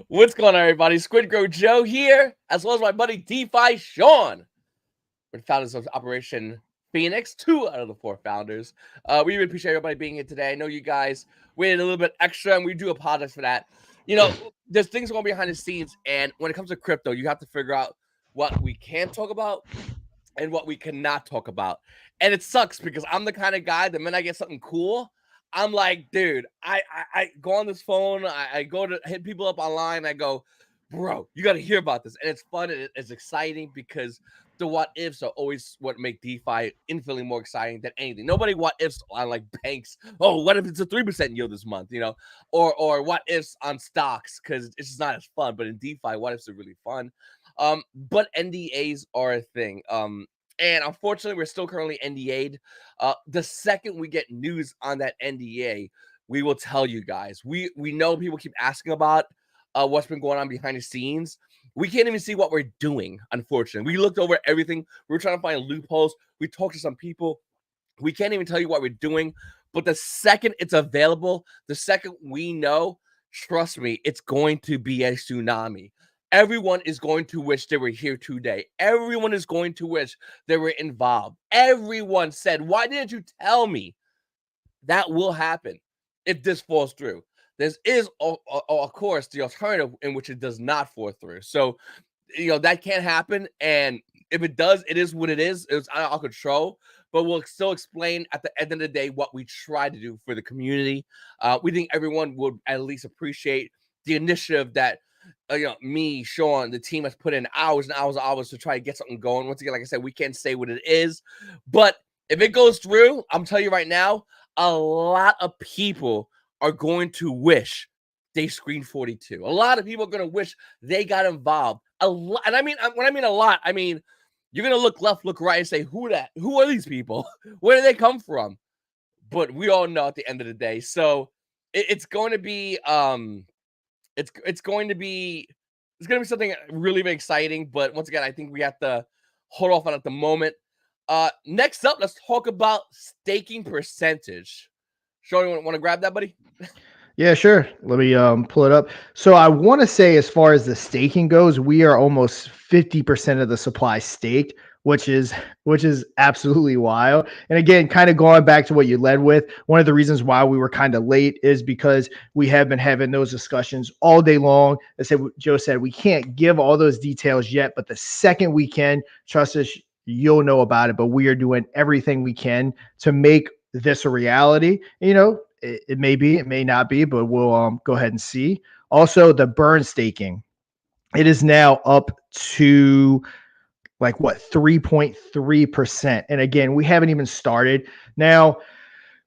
What's going on, everybody? Squidgrow Joe here, as well as my buddy DeFi Sean. We're the founders of Operation Phoenix, 2 out of the 4 founders. We really appreciate everybody being here today. I know you guys waited a little bit extra, and we do apologize for that. You know, there's things going behind the scenes, and when it comes to crypto, you have to figure out what we can talk about and what we cannot talk about. And it sucks because I'm the kind of guy, the minute I get something cool, I'm like, dude, I go on this phone, I go to hit people up online, I go, bro, you got to hear about this. And it's fun and it's exciting because the what ifs are always what make DeFi infinitely more exciting than anything. Nobody what ifs on like banks. Oh, what if it's a 3% yield this month, or what ifs on stocks, because it's just not as fun. But in DeFi, what ifs are really fun. But NDAs are a thing. And unfortunately, we're still currently NDA'd. The second we get news on that NDA, we will tell you guys. We know people keep asking about what's been going on behind the scenes. We can't even see what we're doing, unfortunately. We looked over everything. We were trying to find loopholes. We talked to some people. We can't even tell you what we're doing. But the second it's available, the second we know, trust me, it's going to be a tsunami. Everyone is going to wish they were here today. Everyone is going to wish they were involved. Everyone said, why didn't you tell me? That will happen if this falls through. There is, of course, the alternative in which it does not fall through. So, that can't happen. And if it does, it is what it is. It's out of our control. But we'll still explain at the end of the day what we try to do for the community. We think everyone would at least appreciate the initiative that me, Sean, the team has put in hours and hours and hours to try to get something going. Once again, like I said, we can't say what it is. But if it goes through, I'm telling you right now, a lot of people are going to wish they screened 42. A lot of people are going to wish they got involved. A lot, and I mean, when I mean a lot, I mean you're going to look left, look right, and say, "Who that? Who are these people? Where do they come from?" But we all know at the end of the day. So it's going to be it's going to be something really, really exciting. But once again, I think we have to hold off on it at the moment. Next up, let's talk about staking percentage. Sean, you want to grab that, buddy? Yeah, sure. Let me pull it up. So I want to say, as far as the staking goes, we are almost 50% of the supply staked, which is absolutely wild. And again, kind of going back to what you led with, one of the reasons why we were kind of late is because we have been having those discussions all day long. As Joe said, we can't give all those details yet, but the second we can, trust us, you'll know about it. But we are doing everything we can to make this a reality. It may be, it may not be, but we'll go ahead and see. Also, the burn staking, it is now up to like what 3.3%. And again, we haven't even started. Now,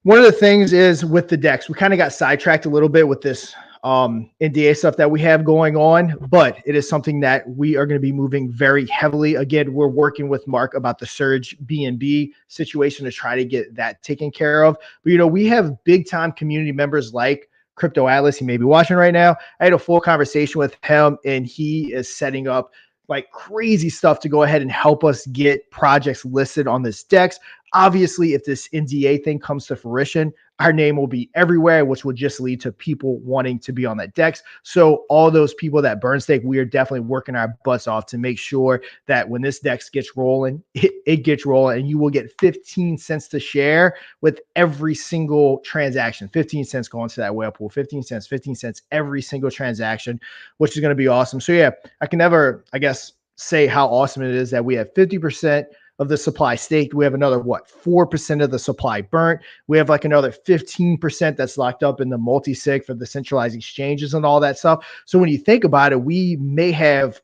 one of the things is with the decks, we kind of got sidetracked a little bit with this NDA stuff that we have going on, but it is something that we are going to be moving very heavily. Again, we're working with Mark about the Surge BNB situation to try to get that taken care of. But we have big time community members like Crypto Atlas. He may be watching right now. I had a full conversation with him, and he is setting up like crazy stuff to go ahead and help us get projects listed on this DEX. Obviously, if this NDA thing comes to fruition, our name will be everywhere, which will just lead to people wanting to be on that DEX. So all those people that burn stake, we are definitely working our butts off to make sure that when this DEX gets rolling, it gets rolling, and you will get 15 cents to share with every single transaction. 15 cents going to that whale pool, 15 cents every single transaction, which is going to be awesome. So yeah, I can never, I guess, say how awesome it is that we have 50% of the supply staked. We have another 4% of the supply burnt. We have like another 15% that's locked up in the multi-sig for the centralized exchanges and all that stuff. So when you think about it, we may have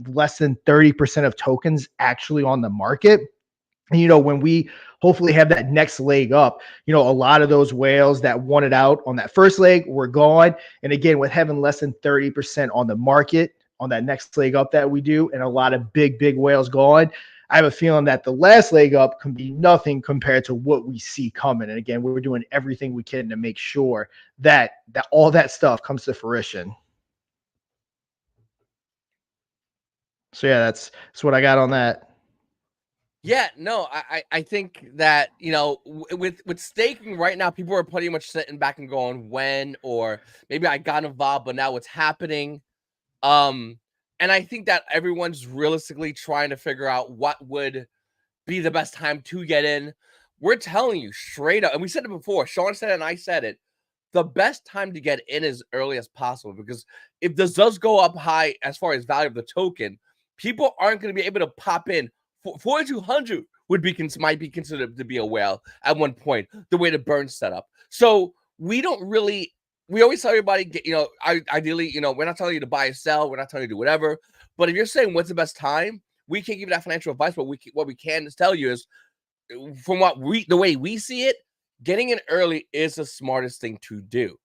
less than 30% of tokens actually on the market. And, when we hopefully have that next leg up, a lot of those whales that wanted out on that first leg were gone. And again, with having less than 30% on the market on that next leg up that we do, and a lot of big whales gone, I have a feeling that the last leg up can be nothing compared to what we see coming. And again, we're doing everything we can to make sure that all that stuff comes to fruition. So yeah, that's what I got on that. Yeah, no, I think that, with staking right now, people are pretty much sitting back and going, when, or maybe I got involved, but now what's happening? And I think that everyone's realistically trying to figure out what would be the best time to get in. We're telling you straight up, and we said it before. Sean said it, and I said it. The best time to get in as early as possible, because if this does go up high as far as value of the token, people aren't going to be able to pop in. 4,200 might be considered to be a whale at one point, the way the burn's set up. So we don't really. We always tell everybody, ideally, we're not telling you to buy or sell. We're not telling you to do whatever. But if you're saying what's the best time, we can't give you that financial advice. But what we can tell you is, from the way we see it, getting in early is the smartest thing to do.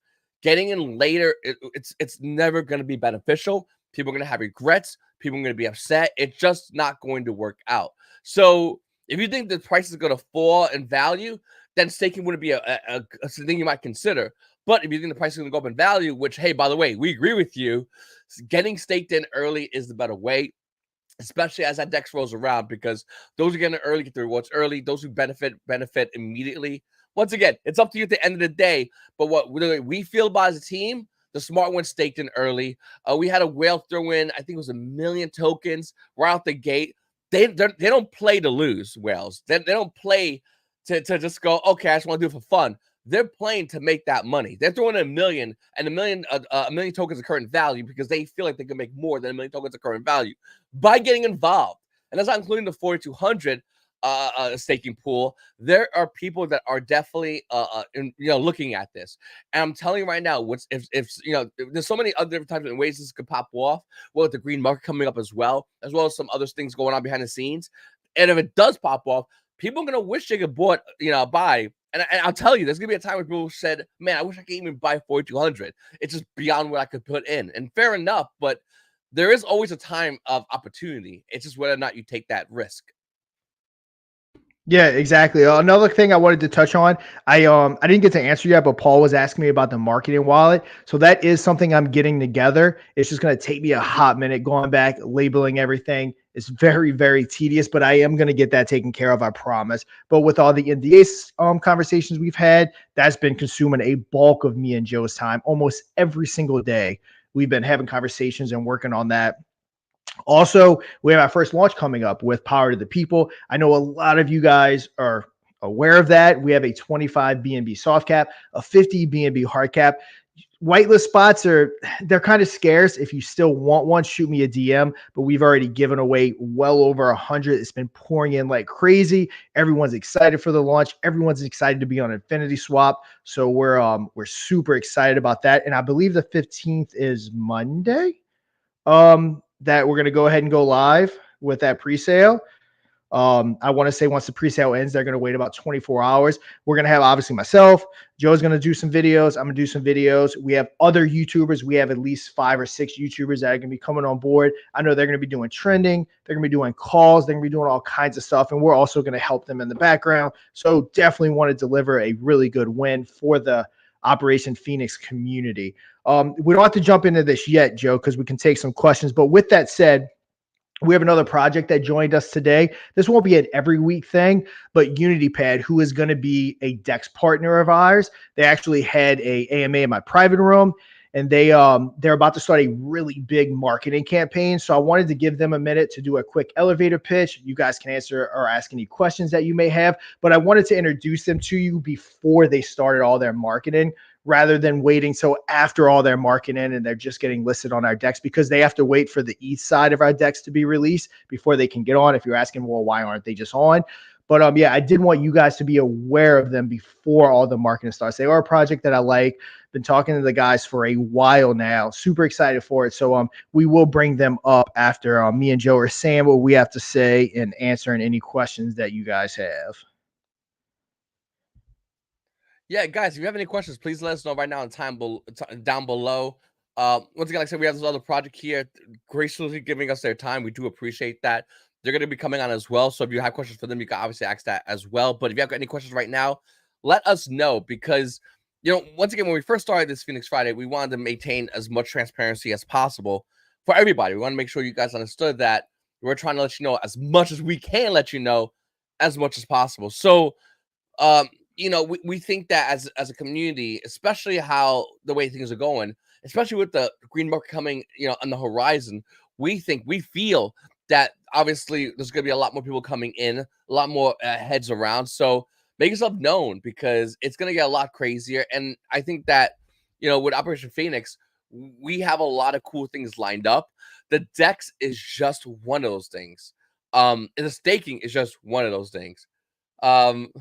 Getting in later, it's never going to be beneficial. People are going to have regrets. People are going to be upset. It's just not going to work out. So if you think the price is going to fall in value, then staking wouldn't be a thing you might consider. But if you think the price is going to go up in value, which, hey, by the way, we agree with you, getting staked in early is the better way, especially as that DEX rolls around, because those who get in early get the rewards early. Those who benefit immediately. Once again, it's up to you at the end of the day. But what we feel about as a team, the smart ones staked in early. We had a whale throw in, I think it was 1 million tokens right out the gate. They don't play to lose, whales. They don't play to just go, okay, I just want to do it for fun. They're playing to make that money. They're throwing in 1 million, and 1 million tokens of current value, because they feel like they can make more than 1 million tokens of current value by getting involved. And that's not including the 4,200 staking pool. There are people that are definitely looking at this. And I'm telling you right now, if there's so many other different types of ways this could pop off. Well, with the green market coming up as well as some other things going on behind the scenes. And if it does pop off, people are gonna wish they could buy. And I'll tell you, there's gonna be a time where people said, "Man, I wish I could even buy 4,200. It's just beyond what I could put in." And fair enough, but there is always a time of opportunity. It's just whether or not you take that risk. Yeah, exactly. Another thing I wanted to touch on, I didn't get to answer yet, but Paul was asking me about the marketing wallet. So that is something I'm getting together. It's just going to take me a hot minute going back, labeling everything. It's very, very tedious, but I am going to get that taken care of, I promise. But with all the NDA conversations we've had, that's been consuming a bulk of me and Joe's time almost every single day. We've been having conversations and working on that. Also, we have our first launch coming up with Power to the People. I know a lot of you guys are aware of that. We have a 25 BNB soft cap, a 50 BNB hard cap. Whitelist spots they're kind of scarce. If you still want one, shoot me a DM. But we've already given away well over 100. It's been pouring in like crazy. Everyone's excited for the launch. Everyone's excited to be on Infinity Swap. So we're super excited about that. And I believe the 15th is Monday. That we're going to go ahead and go live with that pre-sale. I want to say once the pre-sale ends, they're going to wait about 24 hours. We're going to have obviously myself. Joe's going to do some videos. I'm going to do some videos. We have other YouTubers. We have at least 5 or 6 YouTubers that are going to be coming on board. I know they're going to be doing trending. They're going to be doing calls. They're going to be doing all kinds of stuff. And we're also going to help them in the background. So definitely want to deliver a really good win for the Operation Phoenix community. We don't have to jump into this yet, Joe, because we can take some questions. But with that said, we have another project that joined us today. This won't be an every week thing, but UnityPad, who is going to be a DEX partner of ours, they actually had a AMA in my private room, and they're about to start a really big marketing campaign. So I wanted to give them a minute to do a quick elevator pitch. You guys can answer or ask any questions that you may have, but I wanted to introduce them to you before they started all their marketing, rather than waiting till after all their marketing and they're just getting listed on our DEX, because they have to wait for the ETH side of our DEX to be released before they can get on. If you're asking, well, why aren't they just on? But yeah, I did want you guys to be aware of them before all the marketing starts. They are a project that I like. Been talking to the guys for a while now. Super excited for it. So we will bring them up after me and Joe are saying what we have to say and answering any questions that you guys have. Yeah, guys, if you have any questions, please let us know right now in down below. Once again, like I said, we have this other project here, graciously giving us their time. We do appreciate that. They're going to be coming on as well. So if you have questions for them, you can obviously ask that as well. But if you have any questions right now, let us know, because, once again, when we first started this Phoenix Friday, we wanted to maintain as much transparency as possible for everybody. We want to make sure you guys understood that we're trying to let you know as much as we can let you know, as much as possible. So, we think that as a community, especially how the way things are going, especially with the green market coming, on the horizon, we feel that obviously there's going to be a lot more people coming in, a lot more heads around. So make yourself known because it's going to get a lot crazier. And I think that, with Operation Phoenix, we have a lot of cool things lined up. The Dex is just one of those things. And the staking is just one of those things. Um,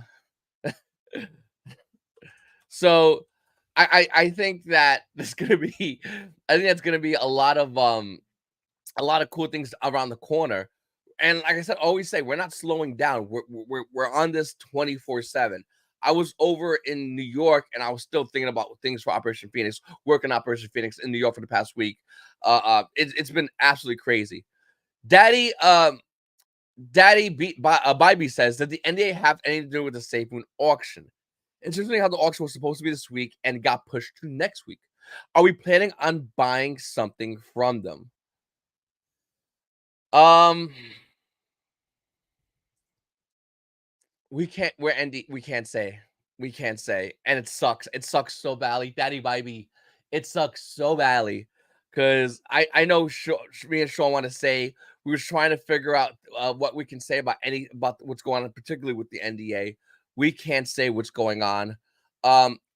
So I think that there's gonna be I think that's gonna be a lot of cool things around the corner. And like I said, always say we're not slowing down. We're on this 24/7. I was over in New York and I was still thinking about things for Operation Phoenix, working Operation Phoenix in New York for the past week. It's been absolutely crazy. Daddy, Bybee says, did the NDA have anything to do with the SafeMoon auction? Interesting how the auction was supposed to be this week and got pushed to next week. Are we planning on buying something from them? We can't. We can't say. We can't say, and it sucks. It sucks so badly, Daddy Bybee. It sucks so badly because I know me and Sean want to say we were trying to figure out what we can say about what's going on, particularly with the NDA. We can't say what's going on.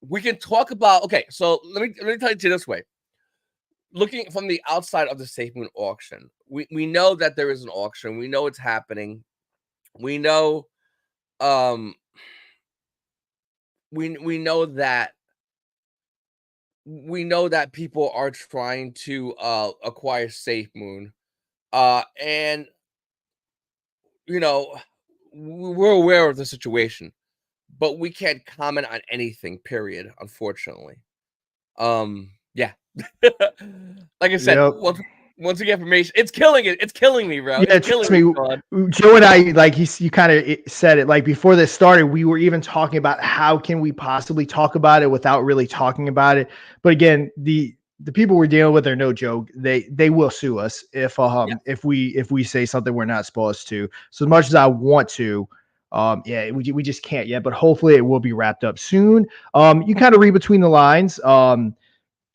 We can talk about. Okay, so let me tell you this way. Looking from the outside of the SafeMoon auction, we know that there is an auction. We know it's happening. We know um we know that people are trying to acquire SafeMoon. And we're aware of the situation, but we can't comment on anything, period, unfortunately. Yeah. Like I said, Yep. once we get information, it's killing it. It's killing me, bro. Yeah, It's trust killing me. me, Sean. Joe and I, like you kind of said it. Like before this started, we were even talking about how can we possibly talk about it without really talking about it. But again, the people we're dealing with are no joke. They will sue us Yeah. if we say something we're not supposed to. So as much as I want to, yeah, we just can't yet. But hopefully it will be wrapped up soon. You kind of read between the lines.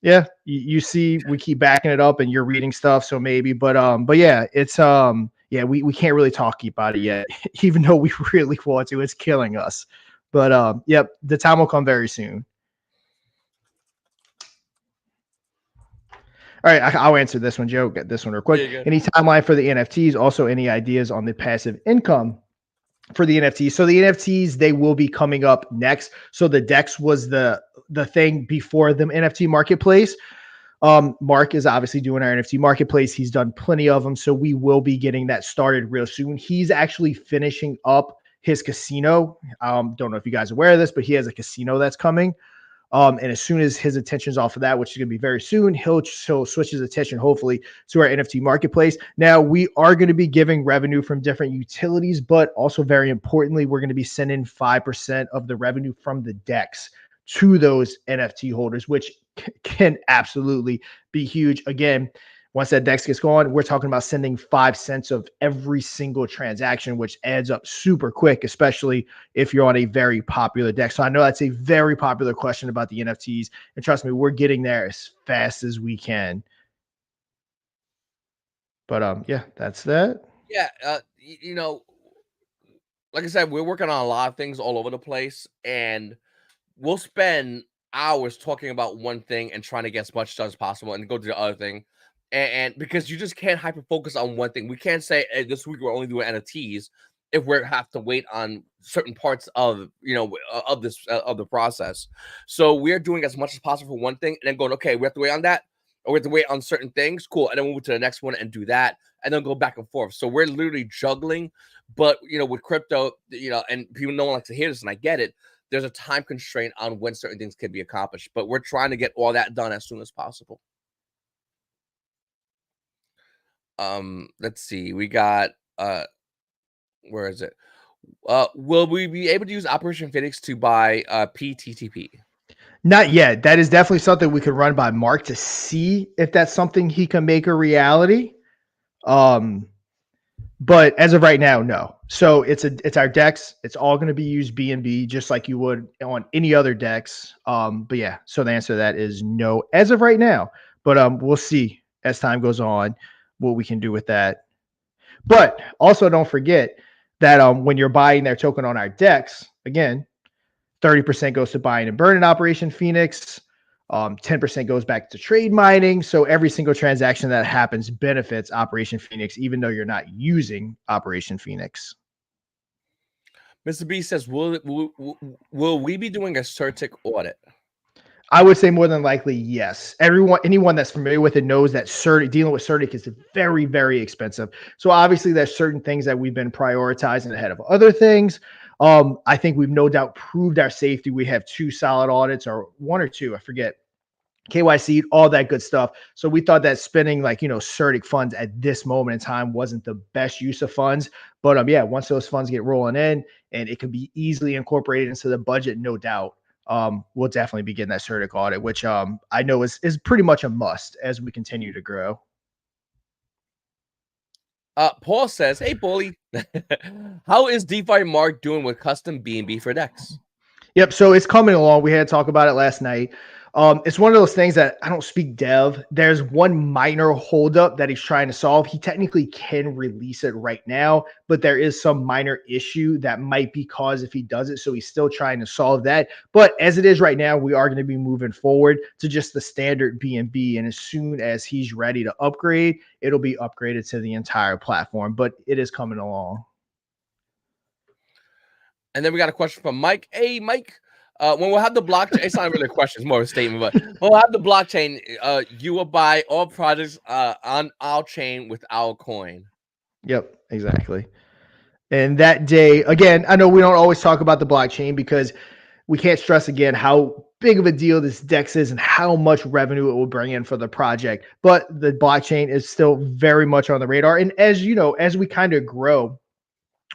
Yeah, you see, we keep backing it up, and you're reading stuff, so maybe, but yeah, it's yeah, we can't really talk about it yet, even though we really want to. It's killing us, but yep, the time will come very soon. All right, I'll answer this one, Joe. Get this one real quick. There you go. Any timeline for the NFTs? Also, any ideas on the passive income for the NFTs? So the NFTs, they will be coming up next. So the Dex was the thing before the NFT marketplace. Mark is obviously doing our NFT marketplace. He's done plenty of them. So we will be getting that started real soon. He's actually finishing up his casino. Don't know if you guys are aware of this, but he has a casino that's coming. And as soon as his attention's off of that, which is going to be very soon, he'll switch his attention, hopefully, to our NFT marketplace. Now, we are going to be giving revenue from different utilities, but also very importantly, we're going to be sending 5% of the revenue from the DEX to those NFT holders, which can absolutely be huge. Again, once that DEX gets going, we're talking about sending 5 cents of every single transaction, which adds up super quick, especially if you're on a very popular DEX. So I know that's a very popular question about the NFTs. And trust me, we're getting there as fast as we can. But yeah, that's that. Yeah, like I said, we're working on a lot of things all over the place, and we'll spend hours talking about one thing and trying to get as much done as possible and go to the other thing. And because you just can't hyper focus on one thing. We can't say, hey, this week we're only doing NFTs if we have to wait on certain parts of of this of the process. So we're doing as much as possible for one thing and then going, okay, we have to wait on that, or we have to wait on certain things. Cool. And then we'll move to the next one and do that, and then go back and forth. So we're literally juggling. But with crypto, and people no one likes to hear this, and I get it, there's a time constraint on when certain things can be accomplished, but we're trying to get all that done as soon as possible. Let's see. We got where is it? Will we be able to use Operation Phoenix to buy PTTP? Not yet. That is definitely something we could run by Mark to see if that's something he can make a reality. But as of right now, no. So it's our decks. It's all going to be used BNB just like you would on any other decks. But yeah, so the answer to that is no as of right now. But we'll see as time goes on what we can do with that. But also don't forget that when you're buying their token on our decks, again, 30% goes to buying and burning Operation Phoenix. 10% goes back to trade mining. So every single transaction that happens benefits Operation Phoenix, even though you're not using Operation Phoenix. Mr. B says, will we be doing a CerTic audit? I would say more than likely, yes. Anyone that's familiar with it knows that dealing with CerTic is very, very expensive. So obviously, there's certain things that we've been prioritizing ahead of other things. I think we've no doubt proved our safety. We have 2 solid audits, or 1 or 2, I forget. KYC, all that good stuff. So we thought that spending CerTic funds at this moment in time wasn't the best use of funds. But yeah, once those funds get rolling in and it can be easily incorporated into the budget, no doubt. We'll definitely be getting that CerTic audit, which I know is pretty much a must as we continue to grow. Paul says, hey, Bully, how is DeFi Mark doing with custom BNB for decks? Yep. So it's coming along. We had to talk about it last night. It's one of those things that I don't speak dev. There's one minor holdup that he's trying to solve. He technically can release it right now, but there is some minor issue that might be caused if he does it. So he's still trying to solve that. But as it is right now, we are going to be moving forward to just the standard BNB. And as soon as he's ready to upgrade, it'll be upgraded to the entire platform. But it is coming along. And then we got a question from Mike. Hey, Mike, when we'll have the blockchain, it's not really a question, it's more of a statement, but when we'll have the blockchain, you will buy all projects on our chain with our coin. Yep, exactly. And that day, again, I know we don't always talk about the blockchain because we can't stress again how big of a deal this DEX is and how much revenue it will bring in for the project. But the blockchain is still very much on the radar. And as you know, as we kind of grow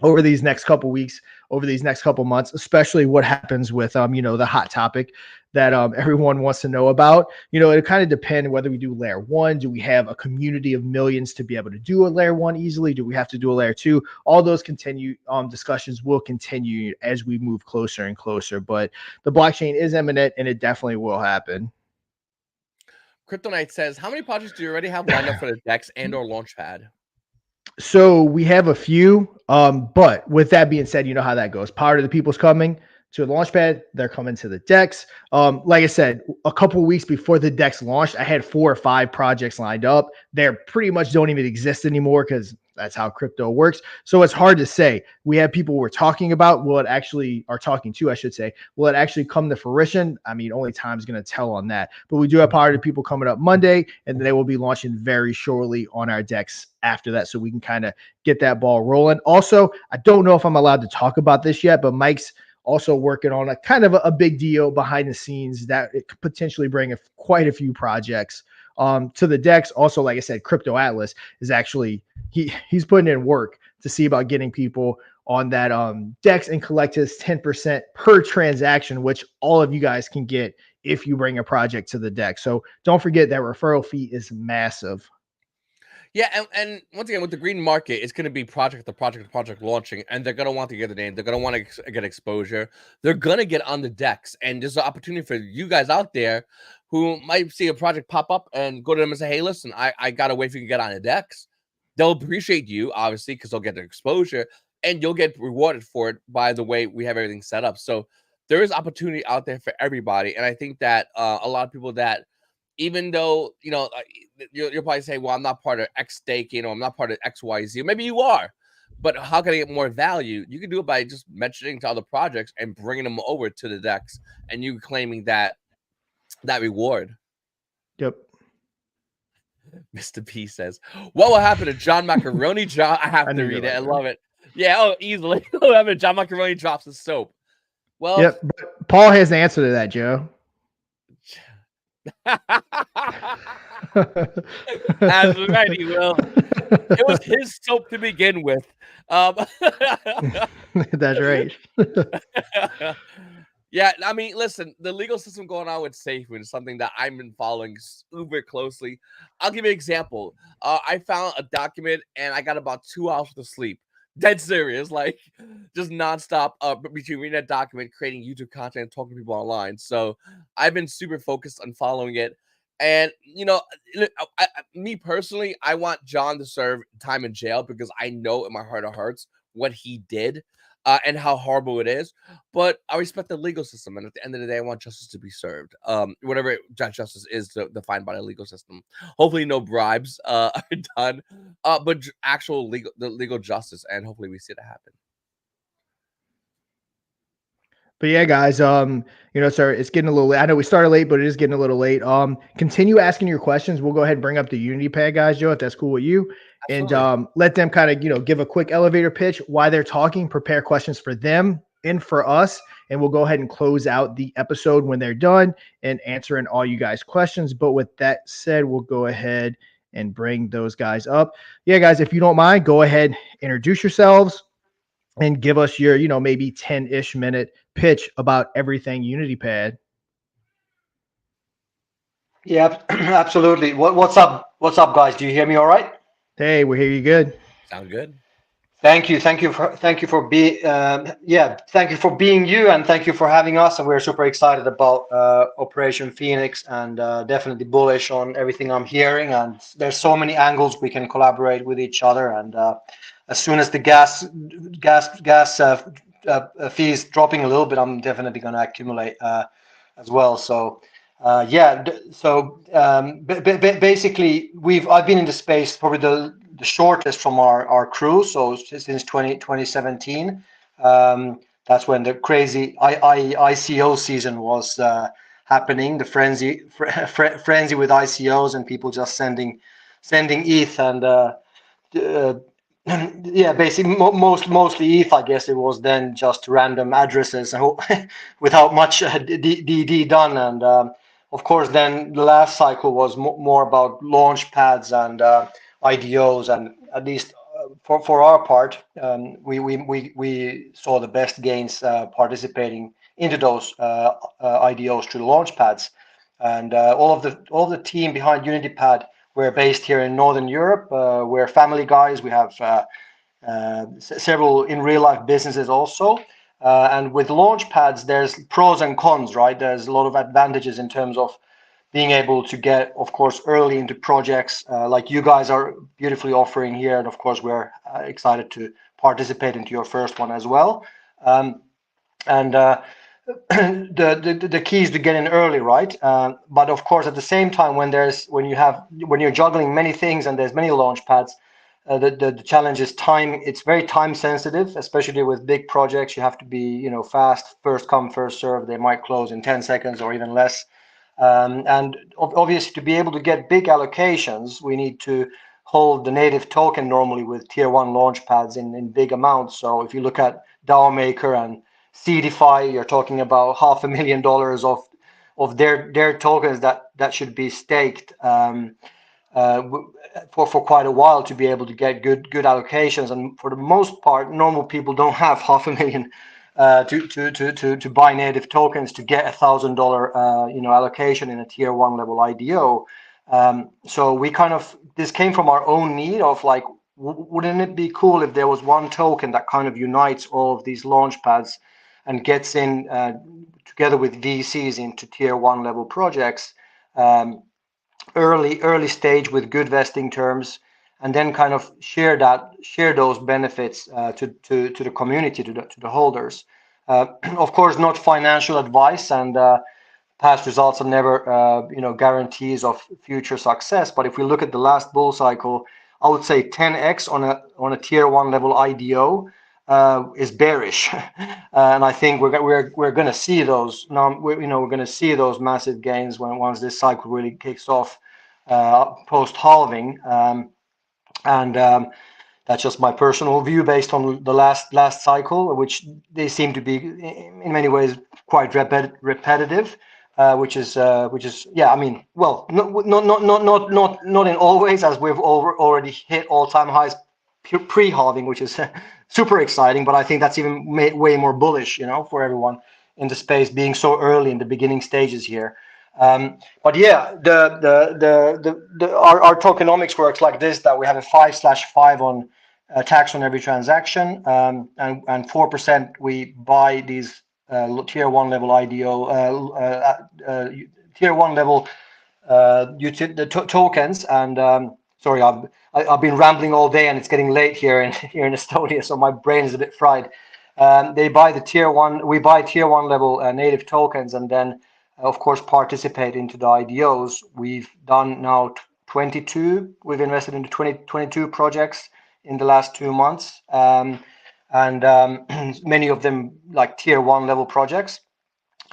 over these next couple weeks, over these next couple months, especially what happens with the hot topic that everyone wants to know about. It kind of depends whether we do layer 1. Do we have a community of millions to be able to do a layer 1 easily? Do we have to do a layer 2? All those discussions will continue as we move closer and closer. But the blockchain is imminent, and it definitely will happen. Kryptonite says, how many projects do you already have lined up for the DEX and or Launchpad? So we have a few, but with that being said, you know how that goes. Power to the people's coming to the Launchpad. They're coming to the DEX. Like I said, a couple weeks before the DEX launched, I had 4 or 5 projects lined up. They pretty much don't even exist anymore because that's how crypto works. So it's hard to say. We have people we're talking about. Will it actually, or talking to, I should say, will it actually come to fruition? I mean, only time's going to tell on that. But we do have Power to the People coming up Monday, and they will be launching very shortly on our DEX after that, so we can kind of get that ball rolling. Also, I don't know if I'm allowed to talk about this yet, but Mike's also working on a kind of a big deal behind the scenes that it could potentially bring quite a few projects to the DEX. Also, like I said, Crypto Atlas is actually he's putting in work to see about getting people on that DEX and collect his 10% per transaction, which all of you guys can get if you bring a project to the DEX. So don't forget that referral fee is massive. Yeah, and once again, with the green market, it's going to be project to project to project launching, and they're going to want to get the name. They're going to want to get exposure. They're going to get on the DEX, and there's an opportunity for you guys out there who might see a project pop up and go to them and say, hey, listen, I got a way for you to get on the DEX. They'll appreciate you, obviously, because they'll get the exposure, and you'll get rewarded for it by the way we have everything set up. So there is opportunity out there for everybody, and I think that a lot of people that, even though, you'll probably say, well, I'm not part of X staking, or I'm not part of XYZ. Maybe you are, but how can I get more value? You can do it by just mentioning to other projects and bringing them over to the DEX, and you claiming that reward. Yep. Mr. P says, what will happen to John Macaroni drop? I have to read it. I love it. Yeah, oh, easily. What will happen to John Macaroni drops the soap? Well, yep. But Paul has the answer to that, Joe. As right, he will. It was his soap to begin with. That's right. Yeah, I mean, listen, the legal system going on with safemoon is something that I've been following super closely. I'll give you an example. I found a document and I got about 2 hours to sleep. Dead serious, like just nonstop between reading that document, creating YouTube content, talking to people online. So I've been super focused on following it. And me personally, I want John to serve time in jail because I know in my heart of hearts what he did and how horrible it is. But I respect the legal system, and at the end of the day, I want justice to be served. Whatever that justice is defined by the legal system. Hopefully, no bribes are done, but actual legal justice, and hopefully, we see that happen. But yeah, guys, sir, it's getting a little late. I know we started late, but it is getting a little late. Continue asking your questions. We'll go ahead and bring up the Unity pad, guys, Joe, if that's cool with you. Absolutely. And let them kind of, give a quick elevator pitch while they're talking, prepare questions for them and for us. And we'll go ahead and close out the episode when they're done and answering all you guys' questions. But with that said, we'll go ahead and bring those guys up. Yeah, guys, if you don't mind, go ahead, introduce yourselves and give us your, maybe 10-ish minute pitch about everything UnityPad. Yeah, absolutely. What's up? What's up, guys? Do you hear me all right? Hey, we hear you good. Sound good? Thank you thank you for thank you for being you, and thank you for having us. And we're super excited about Operation Phoenix, and definitely bullish on everything I'm hearing. And there's so many angles we can collaborate with each other. And as soon as the gas fees dropping a little bit, I'm definitely going to accumulate as well. So basically, I've been in the space probably the shortest from our crew. So since 2017, that's when the crazy ICO season was happening. The frenzy with ICOs and people just sending ETH and yeah, basically mostly ETH. I guess it was then just random addresses without much DD done. And of course, then the last cycle was more about launch pads and IDOs, and at least for our part, we saw the best gains participating into those IDOs through the launch pads. And all the team behind UnityPad, we're based here in Northern Europe. We're family guys. We have several in real life businesses also. And with launch pads, there's pros and cons, right? There's a lot of advantages in terms of being able to get, of course, early into projects like you guys are beautifully offering here. And of course, we're excited to participate into your first one as well. And the key is to get in early, right? But of course, at the same time, when you're juggling many things and there's many launch pads, the challenge is time. It's very time sensitive, especially with big projects. You have to be, fast, first come, first serve. They might close in 10 seconds or even less. And obviously, to be able to get big allocations, we need to hold the native token normally with tier one launch pads in big amounts. So if you look at DAO Maker and CDFI, you're talking about $500,000 of their tokens that should be staked for quite a while to be able to get good allocations. And for the most part, normal people don't have $500,000 to buy native tokens to get $1,000 allocation in a tier one level IDO. So this came from our own need of like, wouldn't it be cool if there was one token that kind of unites all of these launch pads and gets in together with VCs into tier one level projects, early stage with good vesting terms, and then kind of share those benefits to the community, to the holders. Of course, not financial advice, and past results are never guarantees of future success. But if we look at the last bull cycle, I would say 10x on a tier one level IDO is bearish, and I think we're going to see those. We're going to see those massive gains once this cycle really kicks off post halving, and that's just my personal view based on the last cycle, which they seem to be in many ways quite repetitive. Which is yeah. I mean, well, not in all ways, as we've already hit all-time highs pre-halving, which is super exciting. But I think that's even way more bullish, for everyone in the space being so early in the beginning stages here. But yeah, our tokenomics works like this: that we have a 5/5 on tax on every transaction, and 4% we buy these tier 1 level tier 1 level tokens. And sorry, I've been rambling all day, and it's getting late here in Estonia, so my brain is a bit fried. They buy the tier 1. We buy tier 1 level native tokens, and then of course participate into the IDOs. We've done now 22. We've invested into 22 projects in the last 2 months, and many of them like tier 1 level projects.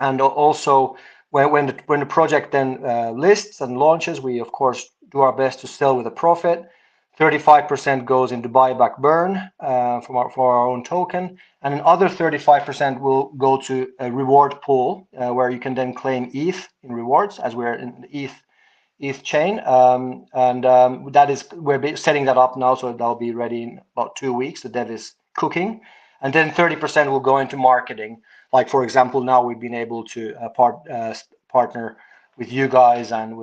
And also when the project then lists and launches, we of course do our best to sell with a profit. 35% goes into buyback burn for our own token, and another 35% will go to a reward pool where you can then claim ETH in rewards, as we're in the ETH chain, that is, we're setting that up now, so that'll be ready in about 2 weeks. The dev is cooking, and then 30% will go into marketing. Like for example, now we've been able to partner with you guys and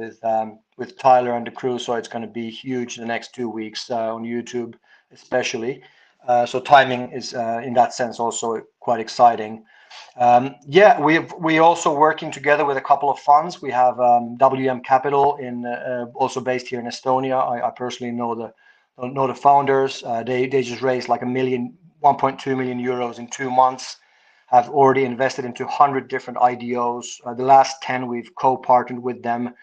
with Tyler and the crew, so it's going to be huge the next 2 weeks on YouTube, especially. So timing is in that sense also quite exciting. Yeah, we also working together with a couple of funds. We have WM Capital in also based here in Estonia. I personally know the founders. They just raised like 1.2 million euros in 2 months. Have already invested into 100 different IDOs. The last 10 we've co-partnered with them.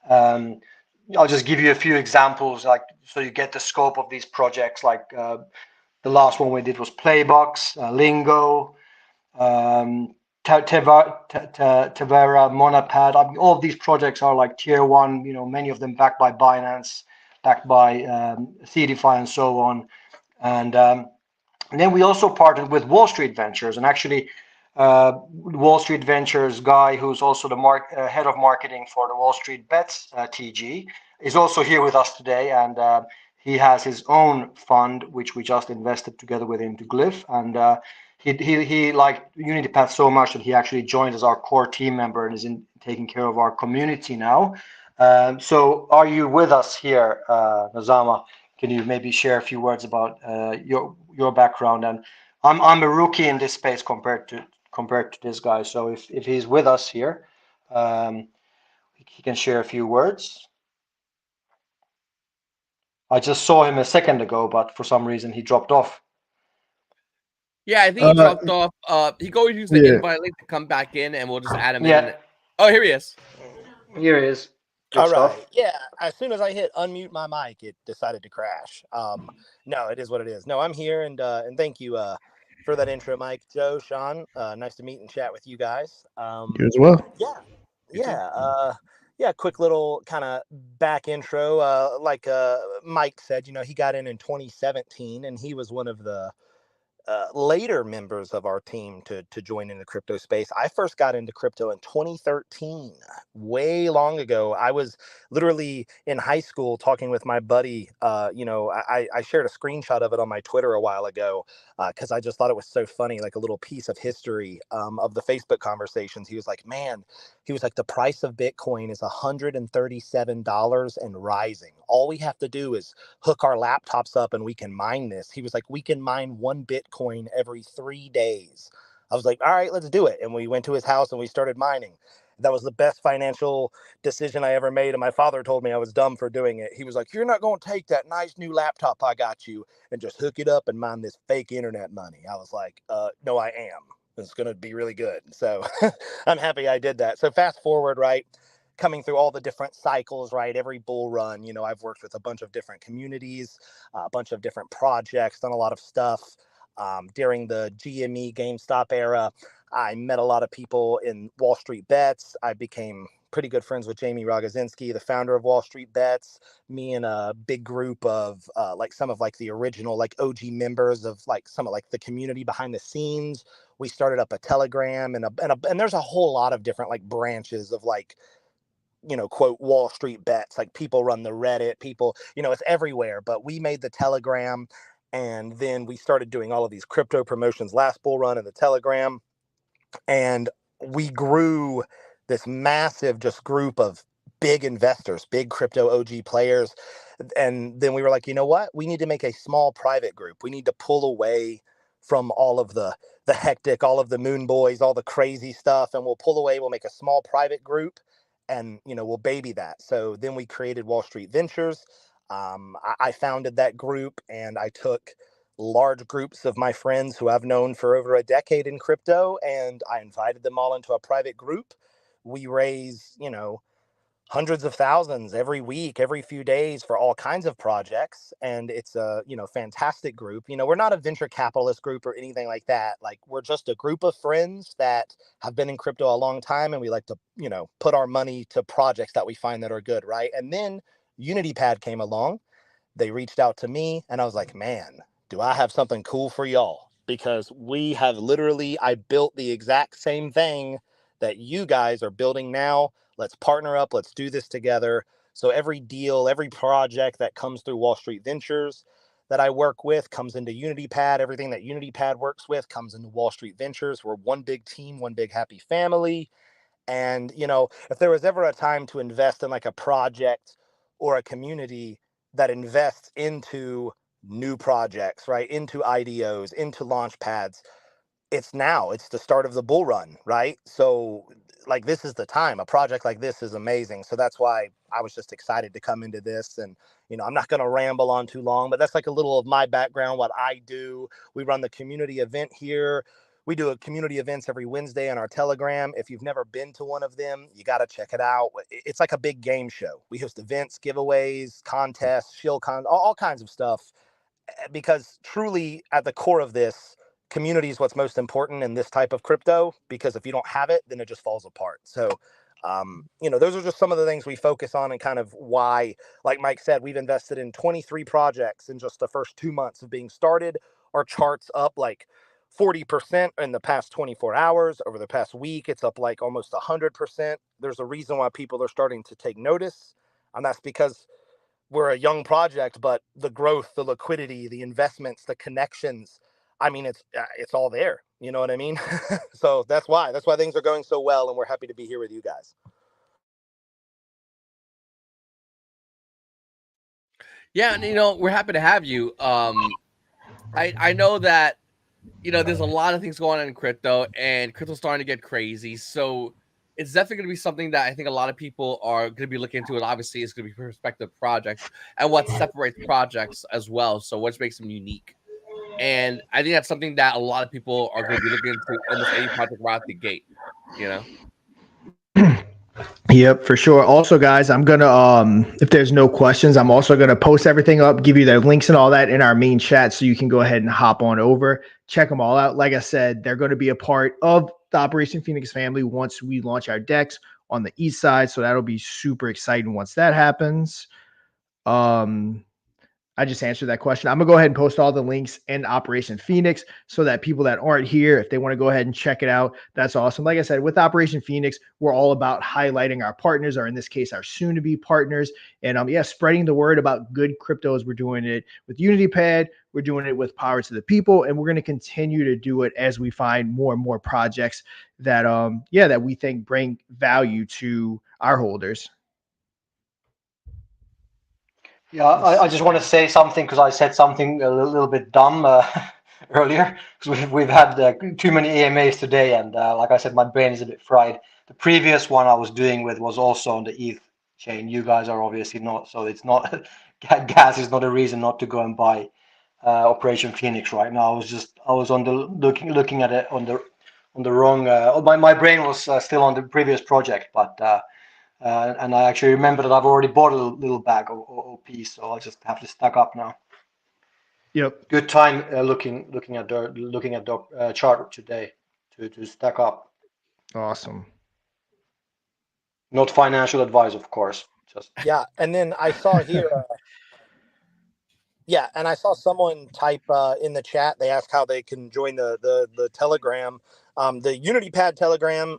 I'll just give you a few examples, like so you get the scope of these projects. Like the last one we did was Playbox, Lingo, Tevera, Monapad. I mean, all of these projects are like tier 1. You know, many of them backed by Binance, backed by CDFI, and so on. And then we also partnered with Wall Street Ventures, and actually Wall Street Ventures guy, who's also the head of marketing for the Wall Street Bets TG, is also here with us today, and he has his own fund which we just invested together with him to Glyph, and he liked UnityPath so much that he actually joined as our core team member and is taking care of our community now. So are you with us here, Nazama? Can you maybe share a few words about your background? And I'm a rookie in this space compared to this guy. So if he's with us here, he can share a few words. I just saw him a second ago, but for some reason he dropped off. Yeah, I think he dropped off. He can always use the invite link to come back in, and we'll just add him in. Oh, here he is. Here he is. Good All stuff. Right. Yeah, as soon as I hit unmute my mic, it decided to crash. No, it is what it is. No, I'm here, and thank you for that intro, Mike, Joe, Sean. Nice to meet and chat with you guys. You as well. Yeah. Quick little kind of back intro. Like Mike said, you know, he got in 2017, and he was one of the later members of our team to join in the crypto space. I first got into crypto in 2013, way long ago. I was literally in high school talking with my buddy. I shared a screenshot of it on my Twitter a while ago because I just thought it was so funny, like a little piece of history of the Facebook conversations. He was like, the price of Bitcoin is $137 and rising. All we have to do is hook our laptops up and we can mine this. He was like, we can mine 1 Bitcoin every 3 days. I was like, all right, let's do it. And we went to his house and we started mining. That was the best financial decision I ever made. And my father told me I was dumb for doing it. He was like, you're not going to take that nice new laptop I got you and just hook it up and mine this fake internet money. I was like, no, I am. It's going to be really good. So I'm happy I did that. So fast forward, right? Coming through all the different cycles, right? Every bull run, you know, I've worked with a bunch of different communities, a bunch of different projects, done a lot of stuff. During the GME GameStop era, I met a lot of people in Wall Street Bets. I became pretty good friends with Jamie Rogozinski, the founder of Wall Street Bets. Me and a big group of some of the original OG members of some of the community behind the scenes. We started up a Telegram and there's a whole lot of different branches of quote Wall Street Bets. People run the Reddit, people, it's everywhere. But we made the Telegram, and then we started doing all of these crypto promotions last bull run in the Telegram, and we grew this massive just group of big investors, big crypto OG players. And then we were like, you know what? We need to make a small private group. We need to pull away from all of the hectic, all of the moon boys, all the crazy stuff, and we'll pull away. We'll make a small private group, and we'll baby that. So then we created Wall Street Ventures. I founded that group, and I took large groups of my friends who I've known for over a decade in crypto, and I invited them all into a private group. We raise, hundreds of thousands every week, every few days for all kinds of projects. And it's a, fantastic group. We're not a venture capitalist group or anything like that. Like, we're just a group of friends that have been in crypto a long time. And we like to, put our money to projects that we find that are good. Right. And then UnityPad came along. They reached out to me and I was like, man, do I have something cool for y'all? Because I built the exact same thing that you guys are building now. Let's partner up. Let's do this together. So every deal, every project that comes through Wall Street Ventures that I work with comes into UnityPad. Everything that UnityPad works with comes into Wall Street Ventures. We're one big team, one big happy family. And, if there was ever a time to invest in like a project or a community that invests into new projects, right? Into IDOs, into launch pads, it's now. It's the start of the bull run, right? So like, this is the time. A project like this is amazing. So that's why I was just excited to come into this. And I'm not going to ramble on too long, but that's like a little of my background, what I do. We run the community event here. We do a community events every Wednesday on our Telegram. If you've never been to one of them, you got to check it out. It's like a big game show. We host events, giveaways, contests, all kinds of stuff, because truly at the core of this, community is what's most important in this type of crypto, because if you don't have it, then it just falls apart. So, those are just some of the things we focus on, and kind of why, like Mike said, we've invested in 23 projects in just the first 2 months of being started. Our chart's up like 40% in the past 24 hours. Over the past week, it's up like almost 100%. There's a reason why people are starting to take notice, and that's because we're a young project, but the growth, the liquidity, the investments, the connections, I mean, it's all there. You know what I mean? So that's why things are going so well, and we're happy to be here with you guys. Yeah, and we're happy to have you. I know that there's a lot of things going on in crypto, and crypto's starting to get crazy. So it's definitely going to be something that I think a lot of people are going to be looking into. And obviously, it's going to be prospective projects and what separates projects as well. So what makes them unique. And I think that's something that a lot of people are going to be looking into almost any project right out the gate. Yep, for sure. Also, guys, I'm gonna if there's no questions, I'm also gonna post everything up, give you the links and all that in our main chat, so you can go ahead and hop on over, check them all out. Like I said, they're going to be a part of the Operation Phoenix family once we launch our decks on the east side. So that'll be super exciting once that happens. I just answered that question. I'm going to go ahead and post all the links in Operation Phoenix so that people that aren't here, if they want to go ahead and check it out, that's awesome. Like I said, with Operation Phoenix, we're all about highlighting our partners, or in this case, our soon-to-be partners, and spreading the word about good cryptos. We're doing it with UnityPad. We're doing it with Power to the People, and we're going to continue to do it as we find more and more projects that, that we think bring value to our holders. Yeah, I just want to say something, because I said something a little bit dumb earlier, because we've had too many AMAs today, and like I said, my brain is a bit fried. The previous one I was doing with was also on the ETH chain. You guys are obviously not, so it's not gas is not a reason not to go and buy Operation Phoenix right now. I was on the looking at it on the wrong. My brain was still on the previous project, but. And I actually remember that I've already bought a little bag of OP, so I'll just have to stack up now. Yep. Good time looking at the chart today to stack up. Awesome. Not financial advice, of course. Just And then I saw here. And I saw someone type in the chat. They asked how they can join the Telegram, the UnityPad Telegram.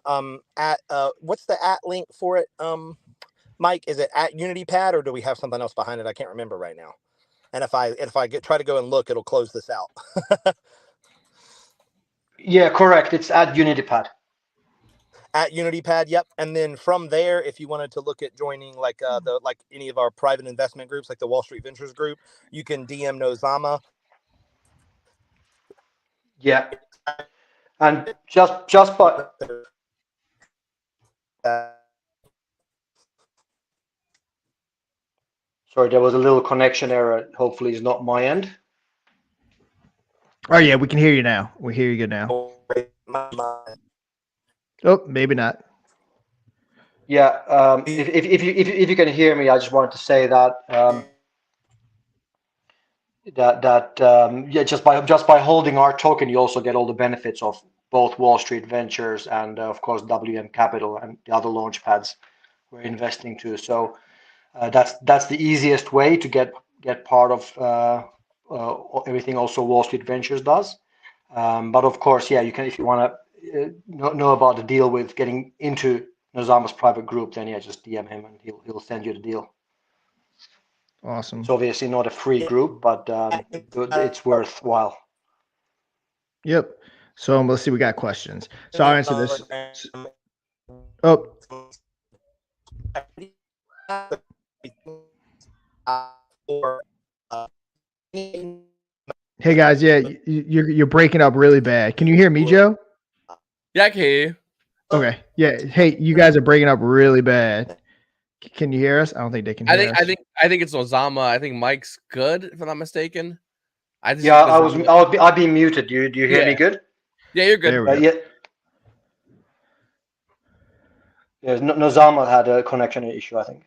At what's the @ link for it? Mike, is it at UnityPad, or do we have something else behind it? I can't remember right now. And if I try to go and look, it'll close this out. Yeah, correct. It's at UnityPad. At UnityPad, yep. And then from there, if you wanted to look at joining like any of our private investment groups, like the Wall Street Ventures Group, you can DM Nozama. Yeah, and just by sorry, there was a little connection error. Hopefully, it's not my end. Oh yeah, we can hear you now. We hear you good now. Oh, maybe not. Yeah, if you can hear me, I just wanted to say that yeah, just by holding our token, you also get all the benefits of both Wall Street Ventures and of course WM Capital and the other launch pads we're investing to. So that's the easiest way to get part of everything. Also, Wall Street Ventures does. But of course, yeah, you can, if you want to know about the deal with getting into Nozama's private group, then yeah, just DM him and he'll send you the deal. Awesome. It's obviously not a free group, but it's worthwhile. Yep. So let's see. We got questions. So I'll answer this. Oh. Hey guys, yeah, you're breaking up really bad. Can you hear me, Joe? Yeah, I can hear you. Okay. Yeah. Hey, you guys are breaking up really bad. Can you hear us? I don't think they can hear us. I think it's Nozama. I think Mike's good, if I'm not mistaken. Yeah, I'd be muted. Do you hear me good? Yeah, you're good. There we go. Yeah, Nozama had a connection issue, I think.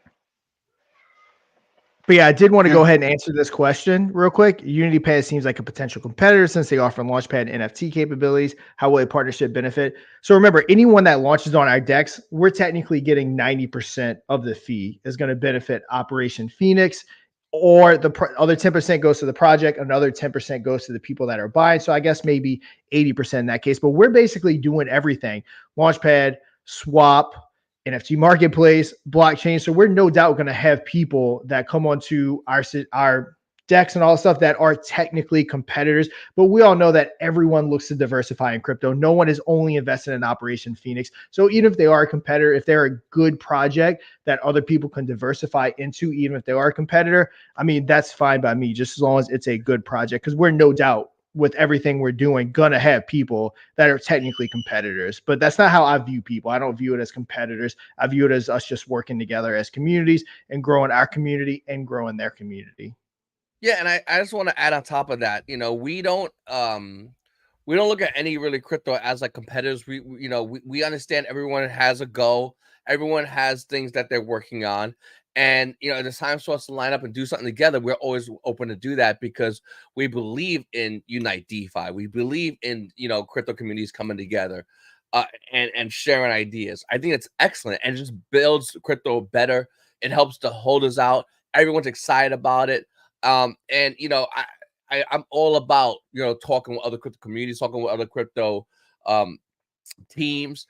But yeah, I did want to go ahead and answer this question real quick. UnityPad seems like a potential competitor since they offer Launchpad NFT capabilities. How will a partnership benefit? So remember, anyone that launches on our decks, we're technically getting 90% of the fee is going to benefit Operation Phoenix, or the other 10% goes to the project, another 10% goes to the people that are buying. So I guess maybe 80% in that case. But we're basically doing everything: Launchpad, swap, NFT marketplace, blockchain. So we're no doubt going to have people that come onto our decks and all stuff that are technically competitors. But we all know that everyone looks to diversify in crypto. No one is only invested in Operation Phoenix. So even if they are a competitor, if they're a good project that other people can diversify into, even if they are a competitor, I mean, that's fine by me, just as long as it's a good project, because we're no doubt with everything we're doing gonna have people that are technically competitors. But that's not how I view people. I don't view it as competitors. I view it as us just working together as communities and growing our community and growing their community. Yeah, and I just want to add on top of that, we don't look at any really crypto as like competitors. We understand everyone has a goal, everyone has things that they're working on. And it's time for us to line up and do something together. We're always open to do that because we believe in Unite DeFi. We believe in crypto communities coming together and sharing ideas. I think it's excellent and it just builds crypto better. It helps the holders out. Everyone's excited about it. And I'm all about talking with other crypto communities, talking with other crypto teams,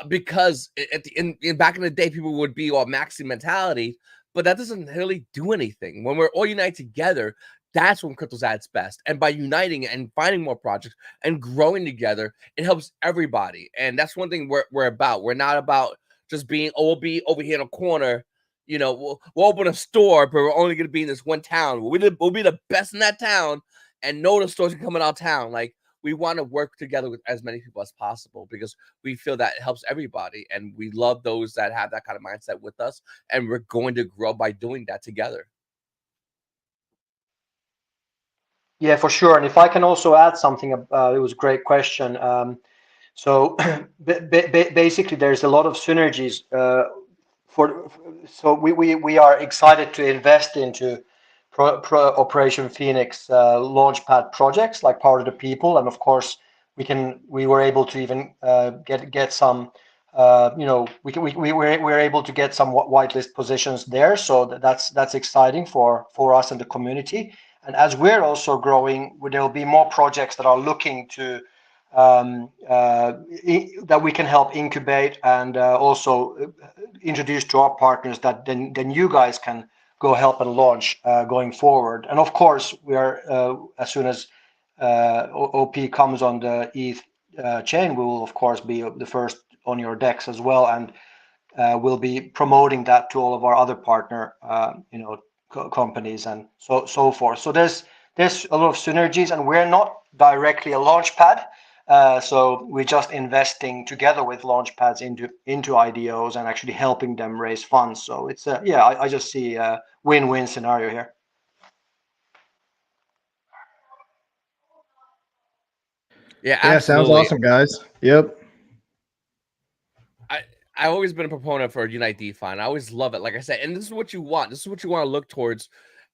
because back in the day, people would be all maxi mentality, but that doesn't really do anything. When we're all united together, that's when crypto's at its best. And by uniting and finding more projects and growing together, it helps everybody. And that's one thing we're about. We're not about just being, we'll be over here in a corner. We'll open a store, but we're only going to be in this one town. We'll be the best in that town, and no other stores can come in our town. Like, we want to work together with as many people as possible because we feel that it helps everybody. And we love those that have that kind of mindset with us. And we're going to grow by doing that together. Yeah, for sure. And if I can also add something, it was a great question. So basically, there's a lot of synergies. So we are excited to invest into Operation Phoenix launchpad projects like Power to the People, and of course we were able to even get some we were able to get some whitelist positions there, so that's exciting for us and the community. And as we're also growing, there will be more projects that are looking to that we can help incubate and also introduce to our partners that then you guys can go help and launch going forward. And of course, we are as soon as OP comes on the ETH chain, we will of course be the first on your decks as well, and we'll be promoting that to all of our other partner companies and so forth. So there's a lot of synergies, and we're not directly a launch pad. So we're just investing together with launch pads into IDOs and actually helping them raise funds. So it's I just see a win-win scenario here. Yeah, Yeah, sounds absolutely. awesome, guys. Yep. I've always been a proponent for Unite DeFi, and I always love it. Like I said, and this is what you want. This is what you want to look towards.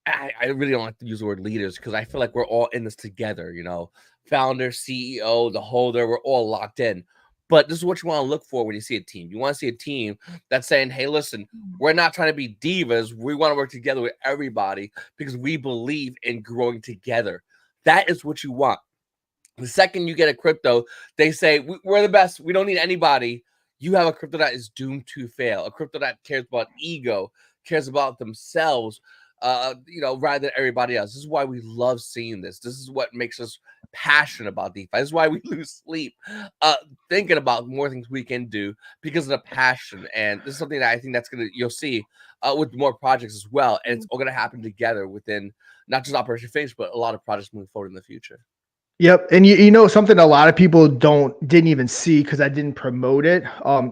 I really don't like to use the word leaders because I feel like we're all in this together. You know, founder, CEO, the holder, we're all locked in. But this is what you want to look for when you see a team. You want to see a team that's saying, "Hey, listen, we're not trying to be divas. We want to work together with everybody because we believe in growing together." That is what you want. The second you get a crypto, they say, "We're the best. We don't need anybody." You have a crypto that is doomed to fail, a crypto that cares about ego, cares about themselves, rather than everybody else. This is why we love seeing this. This is what makes us passionate about DeFi. This is why we lose sleep thinking about more things we can do because of the passion. And this is something that I think you'll see with more projects as well. And it's all gonna happen together within not just Operation Finish, but a lot of projects moving forward in the future. Yep. And you know something a lot of people didn't even see because I didn't promote it.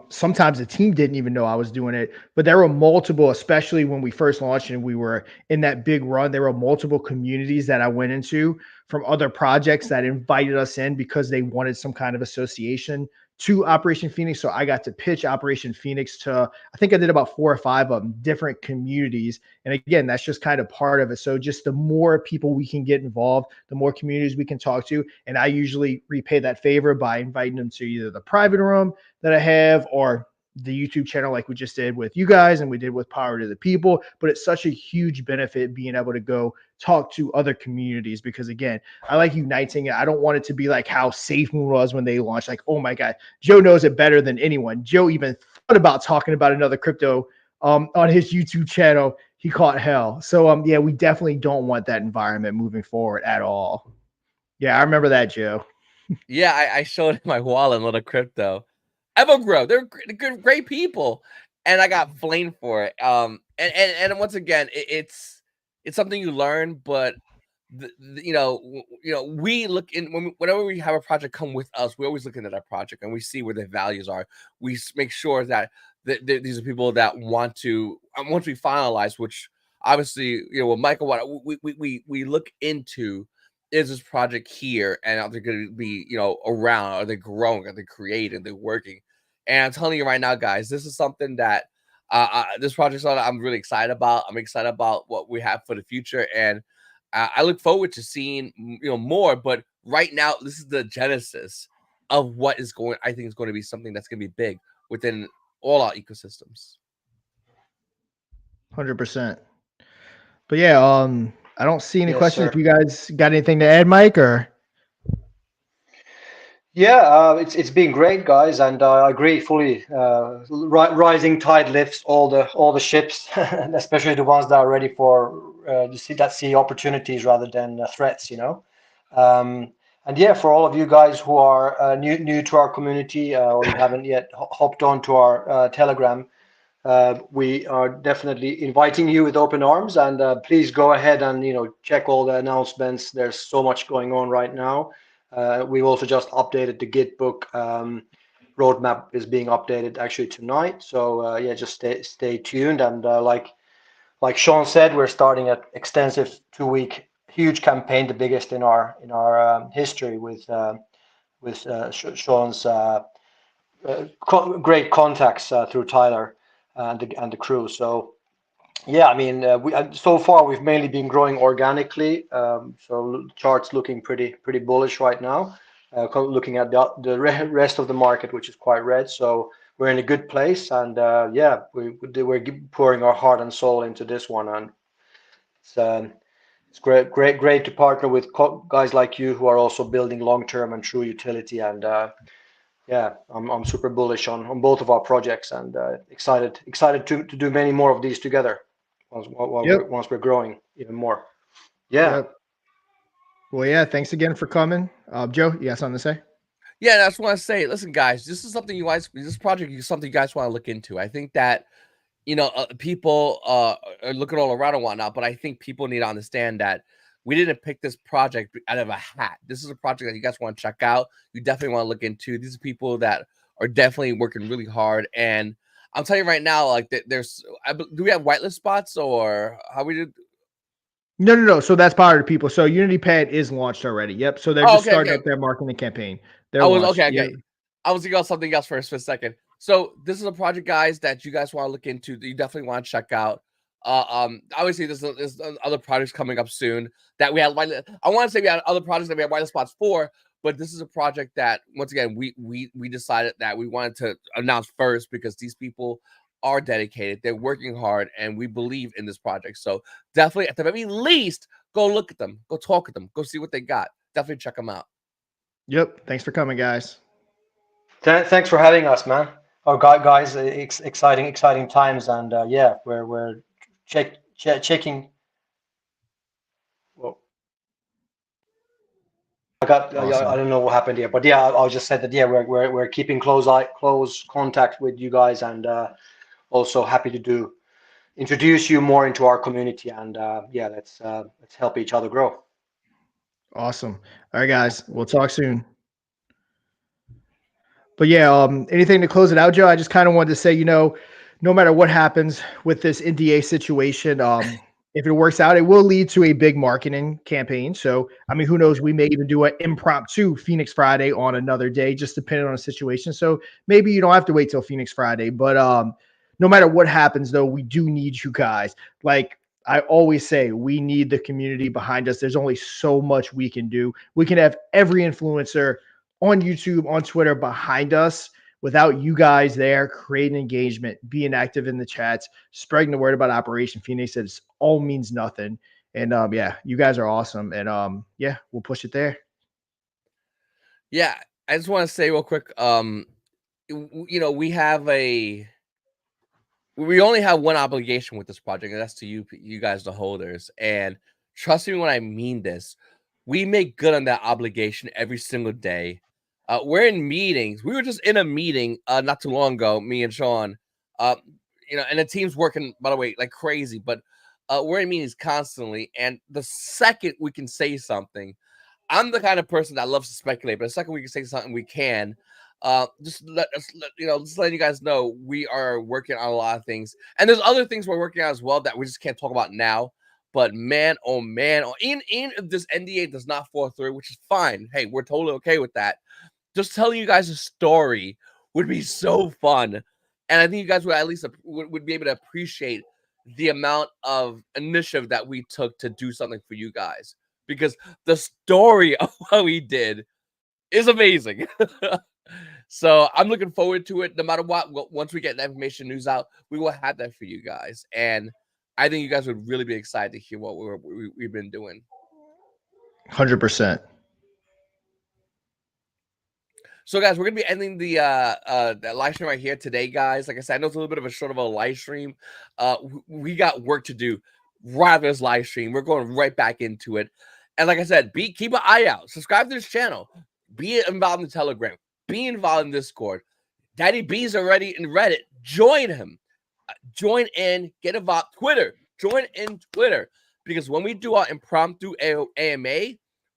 Sometimes the team didn't even know I was doing it, but there were multiple, especially when we first launched and we were in that big run, there were multiple communities that I went into from other projects that invited us in because they wanted some kind of association to Operation Phoenix. So I got to pitch Operation Phoenix to, I think I did about 4 or 5 of them, different communities. And again, that's just kind of part of it. So just the more people we can get involved, the more communities we can talk to. And I usually repay that favor by inviting them to either the private room that I have or the YouTube channel like we just did with you guys and we did with Power to the People. But it's such a huge benefit being able to go talk to other communities because, again, I like uniting it. I don't want it to be like how safemoon was when they launched. Like, oh my God, Joe knows it better than anyone. Joe even thought about talking about another crypto on his YouTube channel. He caught hell. So, yeah, we definitely don't want that environment moving forward at all. Yeah, I remember that, Joe. Yeah, I showed my wallet and little crypto. Evergrow, they're good, great people, and I got flamed for it. And once again, it's something you learn, but we look in whenever we have a project come with us, we're always looking at our project and we see where the values are. We make sure that these are people that want to once we finalize, which obviously with Michael, we look into. Is this project here and are they going to be around? Are they growing? Are they creating? Are they working? And I'm telling you right now, guys, this is something that this project I'm really excited about. I'm excited about what we have for the future, and I look forward to seeing more. But right now, this is the genesis of what is going. I think is going to be something that's going to be big within all our ecosystems. 100%. But yeah, I don't see any Yes, questions. sir. If you guys got anything to add, Mike, or Yeah, it's been great, guys, and I agree fully. Rising tide lifts all the ships, especially the ones that are ready for that see opportunities rather than threats. And yeah, for all of you guys who are new to our community or you haven't yet hopped onto our Telegram, we are definitely inviting you with open arms. And please go ahead and check all the announcements. There's so much going on right now. We've also just updated the Git book. Roadmap is being updated actually tonight. So yeah, just stay tuned. And like Sean said, we're starting an extensive 2-week huge campaign, the biggest in our history with Sean's great contacts through Tyler and the crew. So yeah, I mean, so far we've mainly been growing organically. So charts looking pretty bullish right now. Looking at the rest of the market, which is quite red. So we're in a good place, and yeah, we're pouring our heart and soul into this one, and it's great to partner with guys like you who are also building long-term and true utility. And yeah, I'm super bullish on both of our projects, and excited to do many more of these together once we're growing even more. Yeah. Yep. Well, yeah, thanks again for coming. Joe, you got something to say? Yeah, that's what I say. Listen, guys, this is something this project is something you guys want to look into. I think that people are looking all around and whatnot, but I think people need to understand that we didn't pick this project out of a hat. This is a project that you guys want to check out. You definitely want to look into. These are people that are definitely working really hard, and I'm telling you right now, like there's. Do we have whitelist spots or how we did? No. So that's part of the people. So Unity Pad is launched already. Yep. So they're Oh, just okay, starting okay. up their marketing campaign. They're I was launched. okay. Yep. I was thinking about something else for a second. So this is a project, guys, that you guys want to look into. That you definitely want to check out. Obviously, there's other projects coming up soon that we have. I want to say we had other projects that we have whitelist spots for, but this is a project that once again we decided that we wanted to announce first because these people are dedicated. They're working hard, and we believe in this project. So definitely, at the very least, go look at them, go talk at them, go see what they got. Definitely check them out. Yep. Thanks for coming, guys. Thanks for having us, man. Oh, guys, exciting times, and yeah, we're checking. Well, Awesome. I don't know what happened here, but yeah, I'll just say that yeah, we're keeping close contact with you guys, and also happy to introduce you more into our community, and yeah, let's help each other grow. Awesome. All right, guys. We'll talk soon. But yeah, anything to close it out, Joe? I just kind of wanted to say, no matter what happens with this NDA situation, if it works out, it will lead to a big marketing campaign. So, I mean, who knows? We may even do an impromptu Phoenix Friday on another day, just depending on the situation. So maybe you don't have to wait till Phoenix Friday. But no matter what happens, though, we do need you guys. Like I always say, we need the community behind us. There's only so much we can do. We can have every influencer on YouTube, on Twitter behind us. Without you guys there creating engagement, being active in the chats, spreading the word about Operation Phoenix, it all means nothing. And yeah, you guys are awesome. And yeah, we'll push it there. Yeah, I just want to say real quick, we only have one obligation with this project, and that's to you guys, the holders. And trust me when I mean this, we make good on that obligation every single day. We're in meetings. We were just in a meeting not too long ago, me and Sean. And the team's working, by the way, like crazy. But we're in meetings constantly, and the second we can say something, I'm the kind of person that loves to speculate. But the second we can say something, we can. Just letting you guys know we are working on a lot of things, and there's other things we're working on as well that we just can't talk about now. But man, even if this NDA does not fall through, which is fine. Hey, we're totally okay with that. Just telling you guys a story would be so fun, and I think you guys would at least would be able to appreciate the amount of initiative that we took to do something for you guys, because the story of what we did is amazing. So I'm looking forward to it. No matter what, once we get the information news out, we will have that for you guys, and I think you guys would really be excited to hear what we've been doing. 100%. So, guys, we're gonna be ending the live stream right here today, guys. Like I said, I know it's a little bit of a short of a live stream. We got work to do right after this live stream. We're going right back into it, and like I said, keep an eye out. Subscribe to this channel. Be involved in the Telegram. Be involved in Discord. Daddy B's already in Reddit. Join him. Join in. Get involved. Twitter. Join in Twitter, because when we do our impromptu AMA,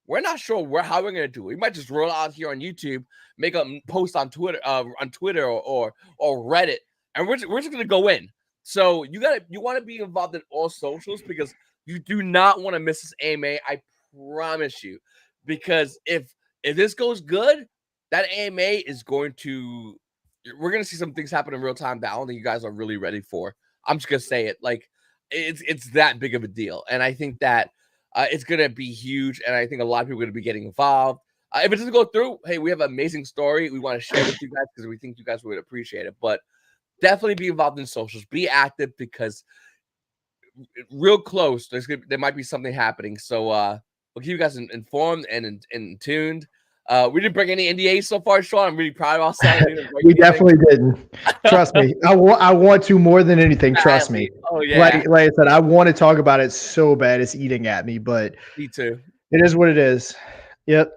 we're not sure how we're gonna do it. We might just roll out here on YouTube, make a post on Twitter, or Reddit, and we're just gonna go in. So you want to be involved in all socials, because you do not want to miss this AMA. I promise you, because if this goes good, that AMA is going to. We're gonna see some things happen in real time that I don't think you guys are really ready for. I'm just gonna say it, like it's that big of a deal, and I think that it's gonna be huge, and I think a lot of people are gonna be getting involved. If it doesn't go through, hey, we have an amazing story we want to share with you guys, because we think you guys would appreciate it. But definitely be involved in socials, be active, because real close there might be something happening. So we'll keep you guys informed and tuned. We didn't bring any NDAs so far, Sean. I'm really proud of ourselves. We definitely didn't. Trust me. I want to more than anything. Trust me. Oh yeah. Like I said, I want to talk about it so bad. It's eating at me, but Me too. it is what it is. Yep.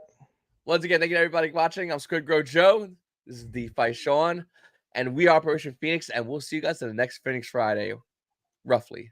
Once again, thank you to everybody watching. I'm Squidgrow Joe. This is DeFi Sean. And we are Operation Phoenix. And we'll see you guys in the next Phoenix Friday, roughly.